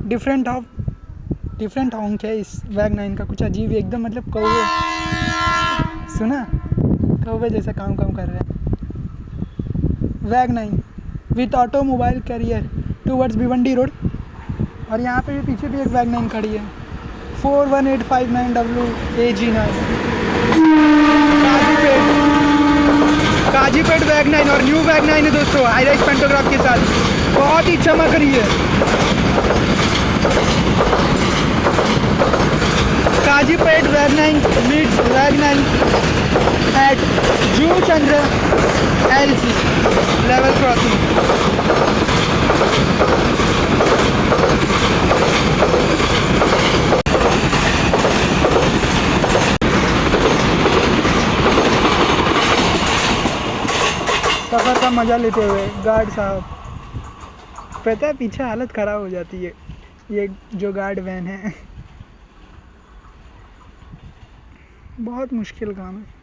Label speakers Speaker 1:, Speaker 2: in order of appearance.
Speaker 1: Different हॉन्क है इस वैग 9 का, कुछ अजीब एकदम, मतलब कौवे, सुना, कौवे जैसा काम कर रहे हैं। वैग 9 with automobile carrier towards Bhiwandi road. और यहाँ पे भी पीछे भी एक वैग 9 खड़ी है 41859 WAG9 काजीपेट वैग 9 और न्यू वैग 9 है दोस्तों, हाईराइज पेंटोग्राफ के साथ, बहुत ही चमक रही है। काजीपेट वैग 9 मीट्स वैग 9 एट जू चंद्र LC लेवल क्रॉसिंग। सफ़र का मज़ा लेते हुए गार्ड साहब, पता है पीछे हालत ख़राब हो जाती है, ये जो गार्ड वैन है बहुत मुश्किल काम है।